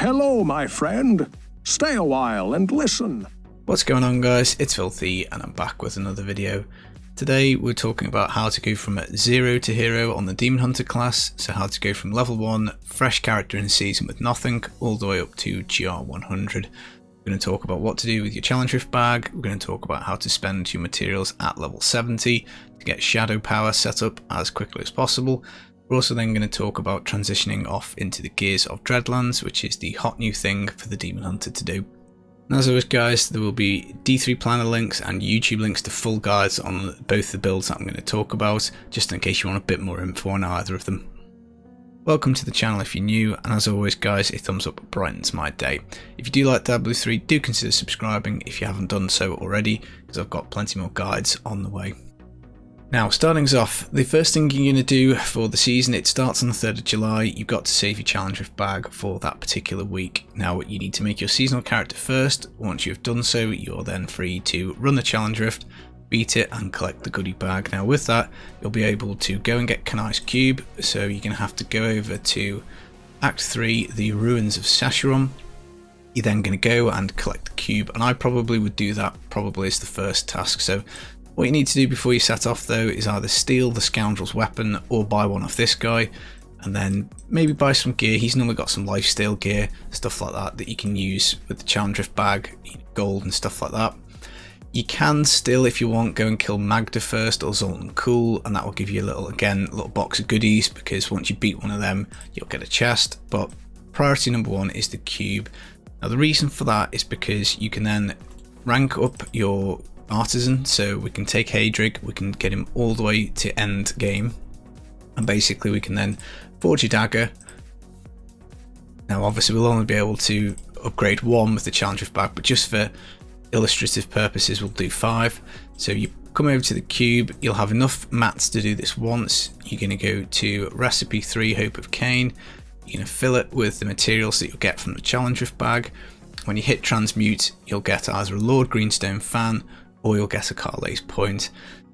Hello, my friend. Stay a while and listen. What's going on, guys? It's Filthy and I'm back with another video. Today we're talking about how to go from 0 to hero on the Demon Hunter class, so how to go from level 1, fresh character in season with nothing, all the way up to GR100. We're going to talk about what to do with your challenge rift bag, we're going to talk about how to spend your materials at level 70 to get shadow power set up as quickly as possible. We're also then going to talk about transitioning off into the gears of Dreadlands, which is the hot new thing for the Demon Hunter to do. And as always, guys, there will be D3 planner links and YouTube links to full guides on both the builds that I'm going to talk about, just in case you want a bit more info on either of them. Welcome to the channel if you're new, and as always, guys, a thumbs up brightens my day. If you do like Diablo 3, do consider subscribing if you haven't done so already, because I've got plenty more guides on the way. Now, starting us off, the first thing you're going to do for the season, it starts on the 3rd of July, you've got to save your challenge rift bag for that particular week. Now, you need to make your seasonal character first. Once you've done so, you're then free to run the challenge rift, beat it and collect the goodie bag. Now with that, you'll be able to go and get Karlei's cube, so you're going to have to go over to Act 3, the Ruins of Sasharon. You're then going to go and collect the cube, and I probably would do that probably as the first task. So what you need to do before you set off though is either steal the scoundrel's weapon or buy one off this guy, and then maybe buy some gear. He's normally got some lifesteal gear, stuff like that, that you can use with the challenge rift bag, gold and stuff like that. You can still, if you want, go and kill Maghda first or Zoltan Khulle, and that will give you a little box of goodies, because once you beat one of them you'll get a chest. But priority number one is the cube. Now the reason for that is because you can then rank up your artisan, so we can take Hadrig, we can get him all the way to end game, and basically we can then forge a dagger. Now obviously we'll only be able to upgrade one with the challenge rift bag, but just for illustrative purposes we'll do 5. So you come over to the cube, you'll have enough mats to do this once. You're going to go to recipe 3, Hope of Cain. You're going to fill it with the materials that you'll get from the challenge rift bag. When you hit transmute, you'll get either a Lord Greenstone fan or you'll get a Karlei's point.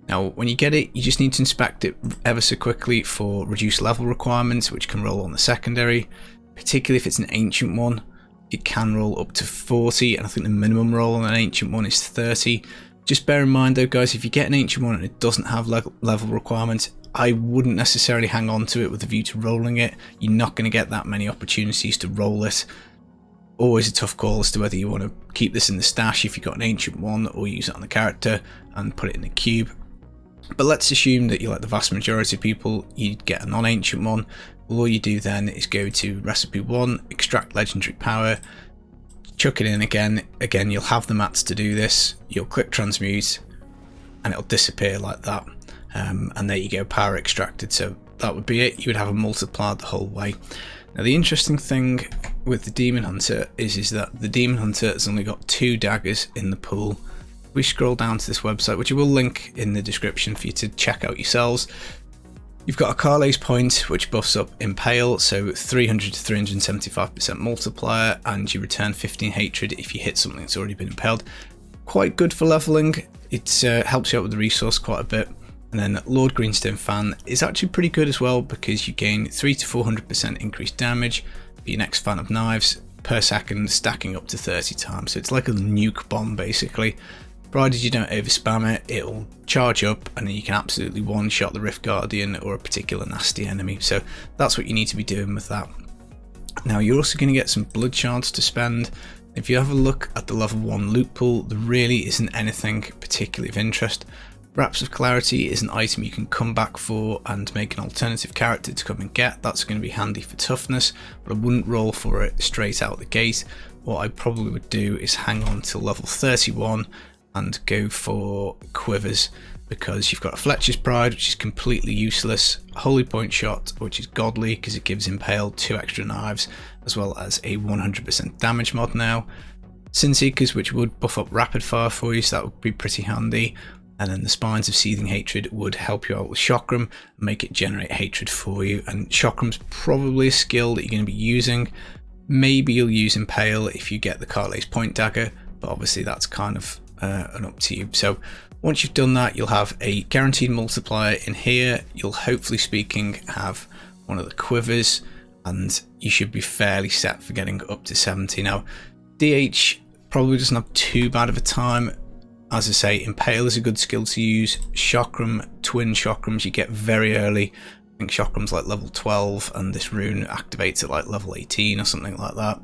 Now when you get it, you just need to inspect it ever so quickly for reduced level requirements, which can roll on the secondary. Particularly if it's an ancient one, it can roll up to 40, and I think the minimum roll on an ancient one is 30. Just bear in mind though, guys, if you get an ancient one and it doesn't have level requirements, I wouldn't necessarily hang on to it with a view to rolling it. You're not going to get that many opportunities to roll it. Always a tough call as to whether you want to keep this in the stash if you've got an ancient one, or use it on the character and put it in the cube. But let's assume that you're like the vast majority of people, you get a non-ancient one. All you do then is go to recipe 1, extract legendary power, chuck it in again. Again, you'll have the mats to do this. You'll click transmute and it'll disappear like that. And there you go, power extracted. So that would be it. You would have a multiplier the whole way. Now the interesting thing with the Demon Hunter is that the Demon Hunter has only got 2 daggers in the pool. If we scroll down to this website, which I will link in the description for you to check out yourselves, you've got a Karlei's point, which buffs up Impale, so 300 to 375% multiplier, and you return 15 hatred if you hit something that's already been impaled. Quite good for leveling. It helps you out with the resource quite a bit. And then Lord Greenstone fan is actually pretty good as well, because you gain 3 to 400% increased damage for your next fan of knives per second, stacking up to 30 times. So it's like a nuke bomb basically. Provided you don't overspam it, it'll charge up and then you can absolutely one-shot the Rift Guardian or a particular nasty enemy. So that's what you need to be doing with that. Now you're also going to get some blood shards to spend. If you have a look at the level 1 loot pool, there really isn't anything particularly of interest. Wraps of Clarity is an item you can come back for and make an alternative character to come and get. That's going to be handy for toughness, but I wouldn't roll for it straight out the gate. What I probably would do is hang on till level 31 and go for Quivers, because you've got a Fletcher's Pride, which is completely useless, Holy Point Shot, which is godly because it gives Impale 2 extra knives, as well as a 100% damage mod now. Sin Seekers, which would buff up rapid fire for you, so that would be pretty handy. And then the Spines of Seething Hatred would help you out with Chakram and make it generate hatred for you. And Chakram's probably a skill that you're going to be using. Maybe you'll use Impale if you get the Karlei's point dagger, but obviously that's kind of an up to you. So once you've done that, you'll have a guaranteed multiplier in here. You'll hopefully speaking have one of the Quivers, and you should be fairly set for getting up to 70. Now, DH probably doesn't have too bad of a time. As I say, Impale is a good skill to use. Chakram, twin chakrams you get very early. I think chakram's like level 12 and this rune activates at like level 18 or something like that.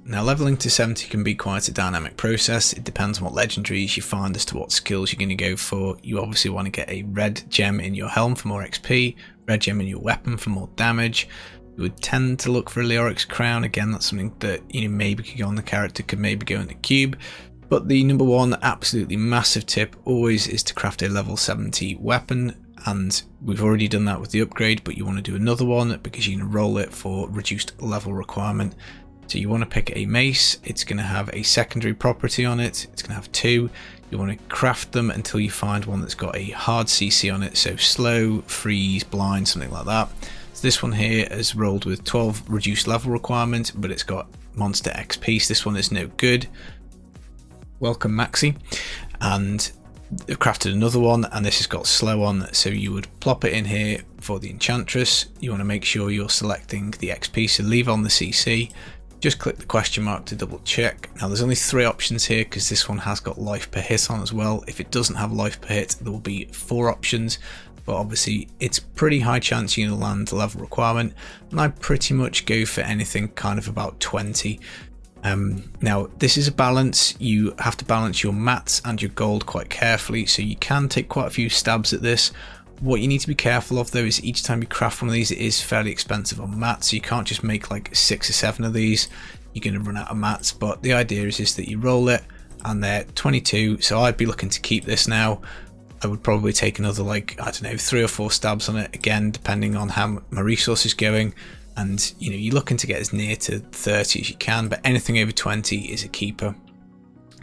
Now, leveling to 70 can be quite a dynamic process. It depends on what legendaries you find as to what skills you're going to go for. You obviously want to get a red gem in your helm for more XP, red gem in your weapon for more damage. You would tend to look for a Leoric's crown. Again, that's something that, you know, maybe could go on the character, could maybe go in the cube. But the number one absolutely massive tip always is to craft a level 70 weapon. And we've already done that with the upgrade, but you want to do another one because you're going to roll it for reduced level requirement. So you want to pick a mace. It's going to have a secondary property on it. It's going to have two. You want to craft them until you find one that's got a hard CC on it. So slow, freeze, blind, something like that. So this one here is rolled with 12 reduced level requirement, but it's got monster XP. So this one is no good. Welcome, Maxi. And I've crafted another one, and this has got slow on. So you would plop it in here for the enchantress. You want to make sure you're selecting the XP. So leave on the CC. Just click the question mark to double check. Now there's only 3 options here because this one has got life per hit on as well. If it doesn't have life per hit, there will be 4 options, but obviously it's pretty high chance you're going to land the level requirement, and I pretty much go for anything kind of about 20. Now this is a balance. You have to balance your mats and your gold quite carefully, so you can take quite a few stabs at this. What you need to be careful of though is each time you craft one of these, it is fairly expensive on mats, so you can't just make like 6 or 7 of these. You're going to run out of mats. But the idea is that you roll it and they're 22, so I'd be looking to keep this now. I would probably take another, like, I don't know, 3 or 4 stabs on it, again depending on how my resource is going. And you know, you're looking to get as near to 30 as you can, but anything over 20 is a keeper.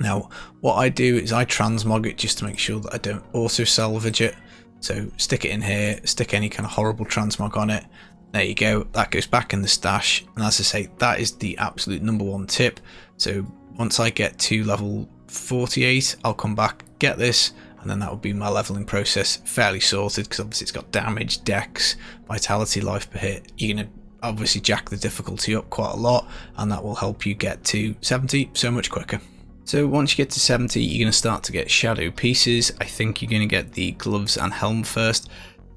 Now what I do is I transmog it just to make sure that I don't auto salvage it. So stick it in here, stick any kind of horrible transmog on it. There you go, that goes back in the stash. And as I say, that is the absolute number one tip. So once I get to level 48, I'll come back, get this, and then that will be my leveling process fairly sorted, because obviously it's got damage, dex, vitality, life per hit. You're going to obviously jack the difficulty up quite a lot, and that will help you get to 70 so much quicker. So once you get to 70, you're going to start to get shadow pieces. I think you're going to get the gloves and helm first.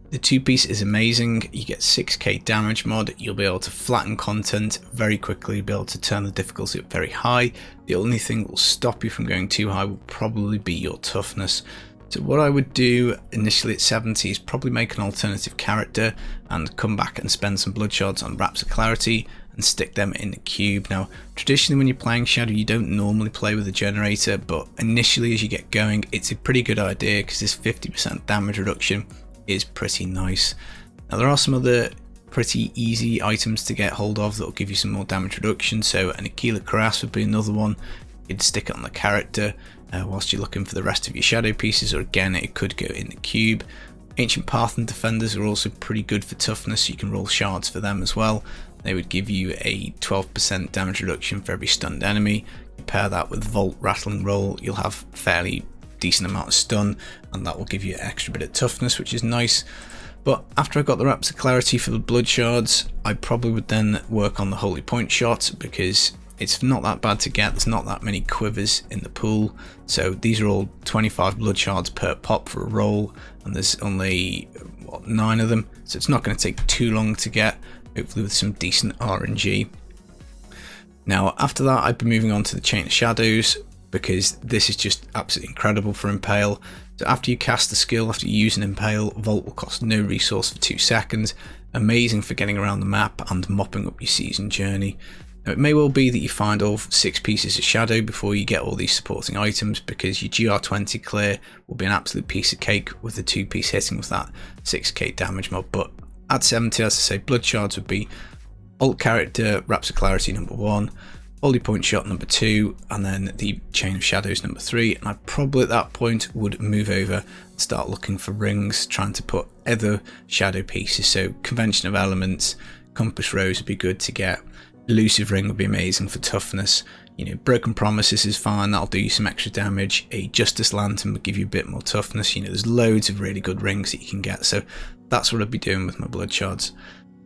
The 2-piece is amazing. You get 6k damage mod. You'll be able to flatten content very quickly, be able to turn the difficulty up very high. The only thing that will stop you from going too high will probably be your toughness. So what I would do initially at 70 is probably make an alternative character and come back and spend some blood shards on Wraps of Clarity and stick them in the cube. Now traditionally when you're playing Shadow you don't normally play with a generator, but initially as you get going it's a pretty good idea because this 50% damage reduction is pretty nice. Now there are some other pretty easy items to get hold of that will give you some more damage reduction. So an Aquila Cuirass would be another one. You'd stick it on the character whilst you're looking for the rest of your shadow pieces, or again it could go in the cube. Ancient Parthen Defenders are also pretty good for toughness, so you can roll shards for them as well. They would give you a 12% damage reduction for every stunned enemy. You pair that with Vault Rattling Roll, you'll have a fairly decent amount of stun, and that will give you an extra bit of toughness, which is nice. But after I got the Wraps of Clarity for the blood shards, I probably would then work on the Holy Point shot, because it's not that bad to get. There's not that many quivers in the pool, so these are all 25 blood shards per pop for a roll, and there's only 9 of them, so it's not going to take too long to get, hopefully with some decent RNG. Now after that I'd be moving on to the Chain of Shadows, because this is just absolutely incredible for Impale. So after you cast the skill, after you use an Impale, Vault will cost no resource for 2 seconds. Amazing for getting around the map and mopping up your season journey. Now it may well be that you find all 6 pieces of shadow before you get all these supporting items, because your GR100 clear will be an absolute piece of cake with the 2-piece hitting with that 6k damage mod. But at 70, as I say, blood shards would be alt character, Wraps of Clarity number 1, Holy Point shot number 2, and then the Chain of Shadows number 3. And I probably at that point would move over and start looking for rings, trying to put other shadow pieces. So Convention of Elements, Compass Rose would be good to get. Elusive Ring would be amazing for toughness. You know, Broken Promises is fine, that'll do you some extra damage. A Justice Lantern would give you a bit more toughness. You know, there's loads of really good rings that you can get, so that's what I'd be doing with my blood shards.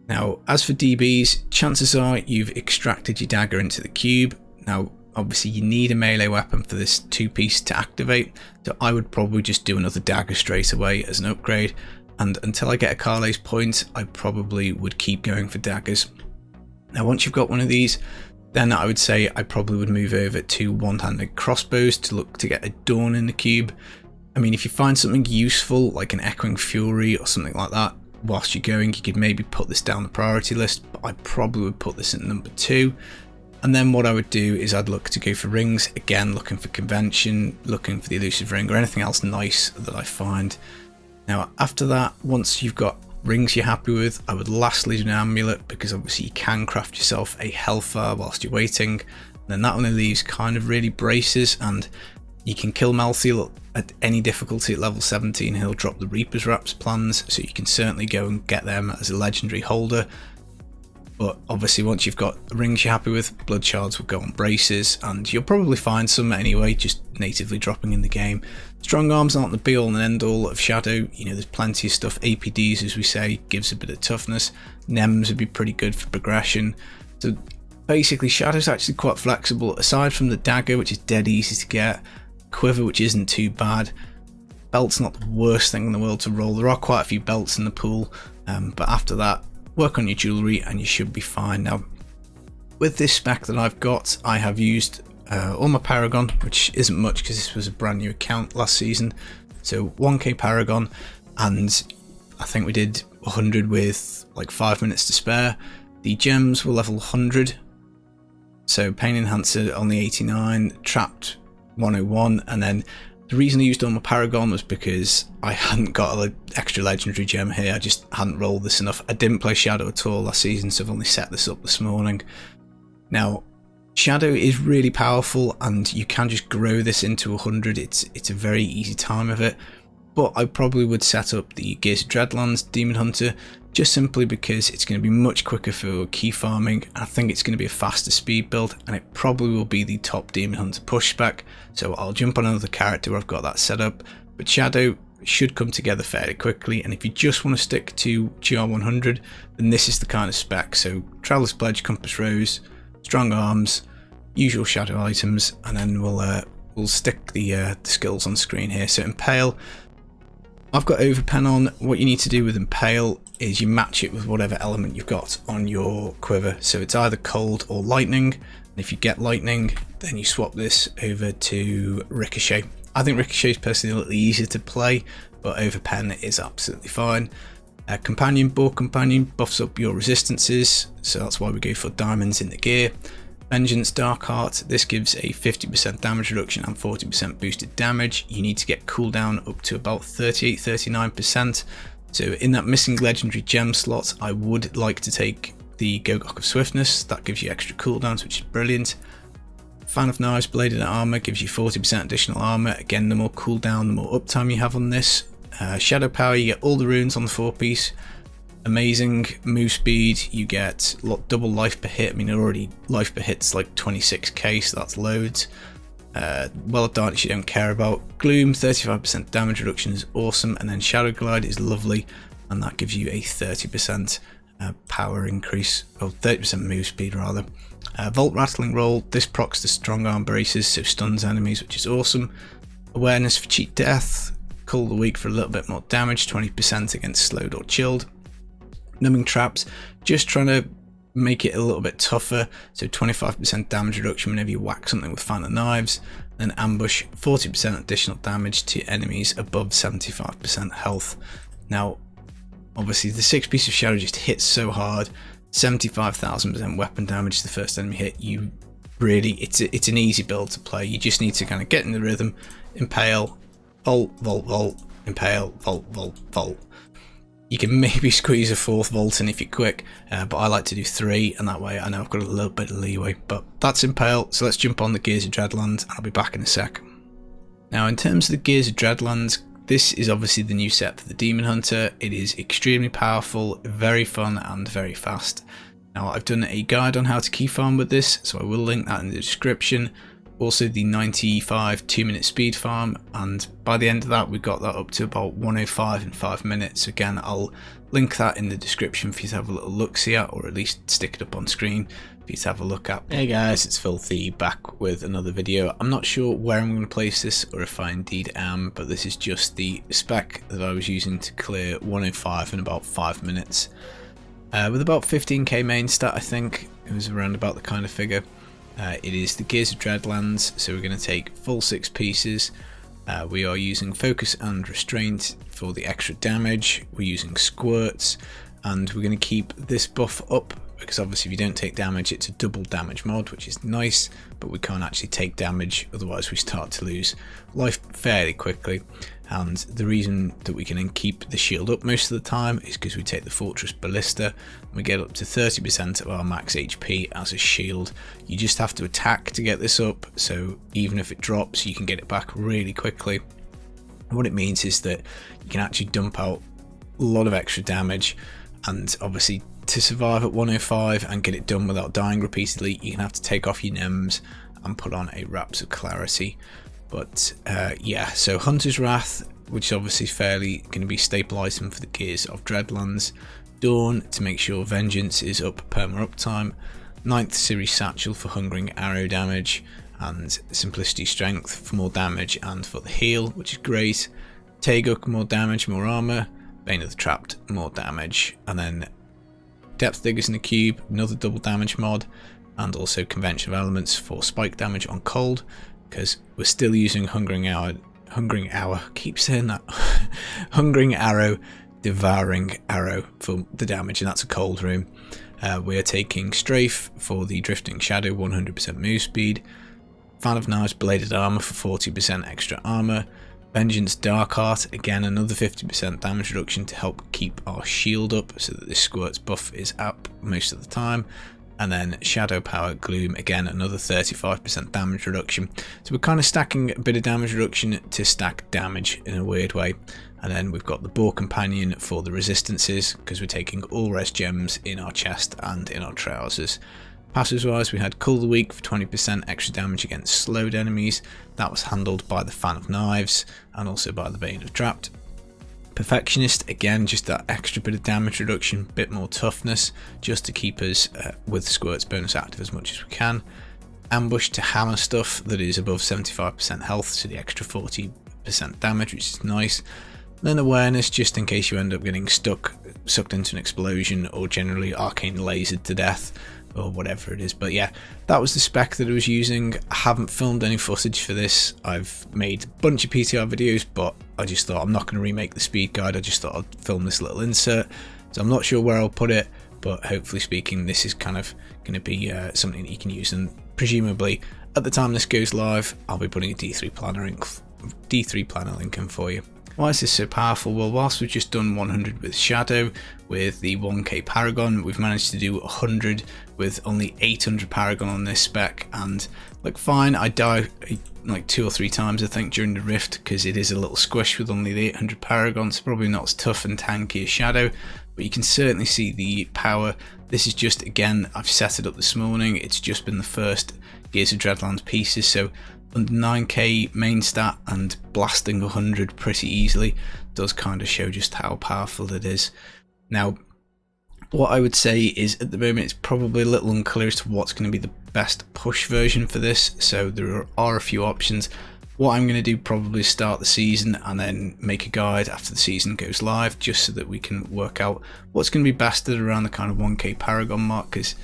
Now, as for DBs, chances are you've extracted your dagger into the cube. Now, obviously you need a melee weapon for this 2-piece to activate, so I would probably just do another dagger straight away as an upgrade, and until I get a Karlei's point, I probably would keep going for daggers. Now, once you've got one of these, then I would say I probably would move over to one-handed crossbows to look to get a Dawn in the cube. I mean, if you find something useful like an Echoing Fury or something like that whilst you're going, you could maybe put this down the priority list, but I probably would put this in number 2. And then what I would do is I'd look to go for rings, again looking for convention, looking for the elusive ring or anything else nice that I find. Now after that, once you've got rings you're happy with, I would lastly do an amulet, because obviously you can craft yourself a Helfire whilst you're waiting. And then that only leaves kind of really braces, and you can kill Malthael at any difficulty at level 17. He'll drop the Reaper's Wraps plans, so you can certainly go and get them as a legendary holder. But obviously once you've got rings you're happy with, blood shards will go on braces, and you'll probably find some anyway, just natively dropping in the game. Strong arms aren't the be all and end all of Shadow. You know, there's plenty of stuff. APDs, as we say, gives a bit of toughness. NEMs would be pretty good for progression. So basically Shadow's actually quite flexible, aside from the dagger, which is dead easy to get. Quiver, which isn't too bad. Belt's not the worst thing in the world to roll. There are quite a few belts in the pool, but after that, work on your jewellery and you should be fine. Now, with this spec that I've got, I have used all my Paragon, which isn't much because this was a brand new account last season. So 1k Paragon, and I think we did 100 with like 5 minutes to spare. The gems were level 100, so Pain Enhancer only 89, Trapped 101, and then the reason I used all my Paragon was because I hadn't got an extra legendary gem here. I just hadn't rolled this enough. I didn't play Shadow at all last season, so I've only set this up this morning. Now, Shadow is really powerful, and you can just grow this into 100. It's a very easy time of it. But I probably would set up the Gears of Dreadland's Demon Hunter, just simply because it's going to be much quicker for key farming. I think it's going to be a faster speed build, and it probably will be the top Demon Hunter push spec. So I'll jump on another character where I've got that set up. But Shadow should come together fairly quickly, and if you just want to stick to GR100, then this is the kind of spec. So Traveler's Pledge, Compass Rose, Strong Arms, usual Shadow items, and then we'll stick the skills on screen here. So Impale, I've got Overpen on. What you need to do with Impale is you match it with whatever element you've got on your quiver. So it's either cold or lightning. And if you get lightning, then you swap this over to Ricochet. I think Ricochet is personally a little easier to play, but Overpen is absolutely fine. Companion, Boar Companion buffs up your resistances, so that's why we go for diamonds in the gear. Vengeance, Dark Heart, this gives a 50% damage reduction and 40% boosted damage. You need to get cooldown up to about 38-39%. So in that missing legendary gem slot, I would like to take the Gogok of Swiftness. That gives you extra cooldowns, which is brilliant. Fan of Knives, Bladed Armor gives you 40% additional armor. Again, the more cooldown, the more uptime you have on this. Shadow Power, you get all the runes on the 4-piece. Amazing move speed, you get double life per hit. I mean, already life per hit's like 26k, so that's loads. Well of Darkness you don't care about. Gloom, 35% damage reduction is awesome, and then Shadow Glide is lovely, and that gives you a 30% power increase, or 30% move speed rather. Vault Rattling Roll, this procs the Strong Arm braces, so stuns enemies, which is awesome. Awareness for Cheat Death, Cull the Weak for a little bit more damage, 20% against slowed or chilled. Numbing Traps, just trying to make it a little bit tougher, so 25% damage reduction whenever you whack something with Fan of Knives. Then Ambush, 40% additional damage to enemies above 75% health. Now, obviously the 6-piece of Shadow just hits so hard, 75,000% weapon damage to the first enemy hit. You really, it's an easy build to play. You just need to kind of get in the rhythm. Impale, Volt, Volt, Volt, Impale, Volt, Volt, Volt. You can maybe squeeze a 4th Volt in if you're quick, but I like to do 3, and that way I know I've got a little bit of leeway. But that's Impale, so let's jump on the Gears of Dreadland, and I'll be back in a sec. Now, in terms of the Gears of Dreadland, this is obviously the new set for the Demon Hunter. It is extremely powerful, very fun, and very fast. Now, I've done a guide on how to key farm with this, so I will link that in the description. also the 95 2-minute speed farm, and by the end of that we got that up to about 105 in 5 minutes. Again, I'll link that in the description for you to have a little look see at, or at least stick it up on screen for you to have a look at. Hey guys, it's Filthy back with another video. I'm not sure where I'm going to place this or if I indeed am, but this is just the spec that I was using to clear 105 in about 5 minutes. With about 15k main stat, I think it was around about the kind of figure. It is the Gears of Dreadlands, so we're going to take full 6 pieces. We are using Focus and Restraint for the extra damage. We're using Squirts, and we're going to keep this buff up because obviously if you don't take damage, it's a double damage mod, which is nice, but we can't actually take damage, otherwise we start to lose life fairly quickly. And the reason that we can then keep the shield up most of the time is because we take the Fortress Ballista and we get up to 30% of our max HP as a shield. You just have to attack to get this up, so even if it drops you can get it back really quickly. And what it means is that you can actually dump out a lot of extra damage, and obviously to survive at 105 and get it done without dying repeatedly, you're going to have to take off your Nems and put on a Wraps of Clarity. But yeah, so Hunter's Wrath, which is obviously fairly going to be staple item for the Gears of Dreadlands. Dawn to make sure Vengeance is up perma uptime. 9th Series Satchel for Hungering Arrow damage, and Simplicity Strength for more damage and for the heal, which is great. Taeguk, more damage, more armor. Bane of the Trapped, more damage. And then Depth Diggers in the Cube, another double damage mod, and also Convention of Elements for spike damage on cold, because we're still using Hungering Arrow, keep saying that, Hungering Arrow, Devouring Arrow for the damage, and that's a cold room. We are taking Strafe for the Drifting Shadow, 100% move speed. Fan of Knives, Bladed Armor for 40% extra armor. Vengeance Dark Heart, again another 50% damage reduction to help keep our shield up so that this Squirts buff is up most of the time. And then Shadow Power Gloom, again another 35% damage reduction. So we're kind of stacking a bit of damage reduction to stack damage in a weird way. And then we've got the Boar Companion for the resistances, because we're taking all res gems in our chest and in our trousers. Passives wise, we had Cull the Weak for 20% extra damage against slowed enemies. That was handled by the Fan of Knives and also by the Bane of Trapped. Perfectionist, again just that extra bit of damage reduction, bit more toughness, just to keep us with Squirts bonus active as much as we can. Ambush to hammer stuff that is above 75% health, so the extra 40% damage, which is nice. Then Awareness, just in case you end up getting sucked into an explosion or generally arcane lasered to death or whatever it is. But yeah, that was the spec that I was using. I haven't filmed any footage for this. I've made a bunch of PTR videos, but I just thought I'm not going to remake the speed guide. I just thought I'd film this little insert. So I'm not sure where I'll put it, but hopefully speaking, this is kind of going to be something that you can use. And presumably at the time this goes live, I'll be putting a D3 planner link in for you. Why is this so powerful? Well, whilst we've just done 100 with Shadow, with the 1k Paragon, we've managed to do 100 with only 800 Paragon on this spec, and like fine, I die like 2 or 3 times I think during the Rift because it is a little squish with only the 800 Paragon, so probably not as tough and tanky as Shadow, but you can certainly see the power. This is just, again, I've set it up this morning, it's just been the first Gears of Dreadlands pieces, so under 9k main stat and blasting 100 pretty easily does kind of show just how powerful it is. Now, what I would say is at the moment it's probably a little unclear as to what's going to be the best push version for this, so there are a few options. What I'm going to do probably is start the season and then make a guide after the season goes live, just so that we can work out what's going to be best at around the kind of 1k Paragon mark, because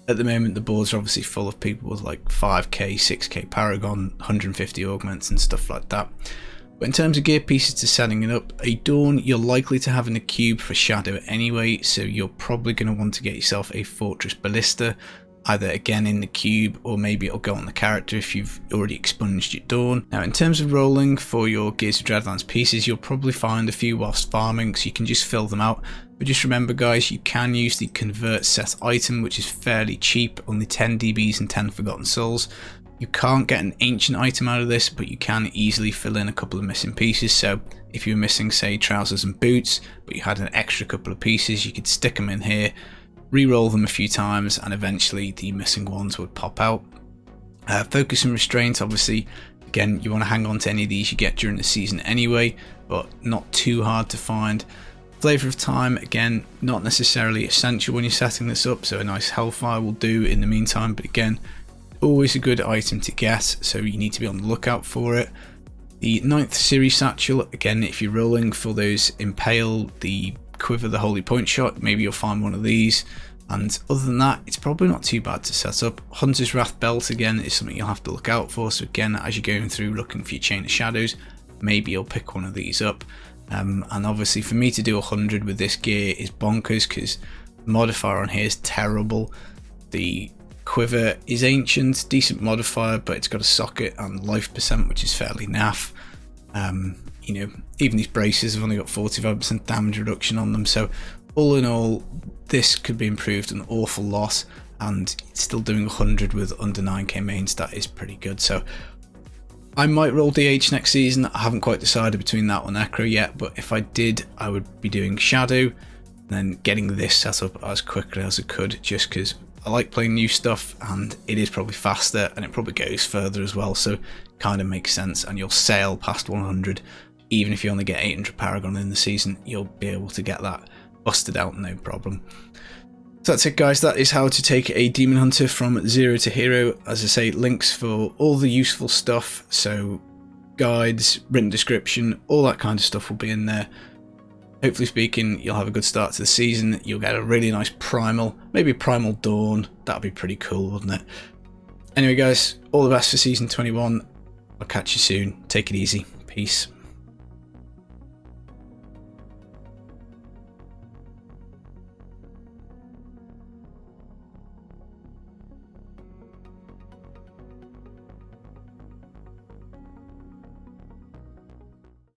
at the moment the boards are obviously full of people with like 5k, 6k Paragon, 150 augments and stuff like that. But in terms of gear pieces to setting it up, a Dawn you're likely to have in a cube for Shadow anyway, so you're probably going to want to get yourself a Fortress Ballista, either again in the cube or maybe it'll go on the character if you've already expunged your Dawn. Now in terms of rolling for your Gears of Dreadlands pieces, you'll probably find a few whilst farming, so you can just fill them out. But just remember guys, you can use the Convert Set item, which is fairly cheap, only 10 DBs and 10 Forgotten Souls. You can't get an ancient item out of this, but you can easily fill in a couple of missing pieces. So if you were missing, say, trousers and boots, but you had an extra couple of pieces, you could stick them in here, re-roll them a few times, and eventually the missing ones would pop out. Focus and Restraint, obviously, again, you want to hang on to any of these you get during the season anyway, but not too hard to find. Flavour of Time, again, not necessarily essential when you're setting this up, so a nice Helfire will do in the meantime, but again, always a good item to get, so you need to be on the lookout for it. The 9th series satchel, again, if you're rolling for those Impale, the Quiver, the Holy Point Shot, maybe you'll find one of these. And other than that, it's probably not too bad to set up. Hunter's Wrath Belt, again, is something you'll have to look out for. So again, as you're going through looking for your Chain of Shadows, maybe you'll pick one of these up. And obviously for me to do 100 with this gear is bonkers, because the modifier on here is terrible. The Quiver is ancient, decent modifier, but it's got a socket and life percent, which is fairly naff. You know, even these braces have only got 45% damage reduction on them, so all in all, this could be improved an awful lot, and still doing 100 with under 9k mains, that is pretty good. So I might roll DH next season. I haven't quite decided between that or Necro yet, but if I did, I would be doing Shadow, and then getting this set up as quickly as I could, just because I like playing new stuff, and it is probably faster, and it probably goes further as well, so kind of makes sense, and you'll sail past 100. Even if you only get 800 Paragon in the season, you'll be able to get that busted out no problem. So that's it, guys. That is how to take a Demon Hunter from 0 to hero. As I say, links for all the useful stuff, so guides, written description, all that kind of stuff will be in there. Hopefully speaking, you'll have a good start to the season. You'll get a really nice primal, maybe a primal dawn. That'd be pretty cool, wouldn't it? Anyway, guys, all the best for season 21. I'll catch you soon. Take it easy. Peace.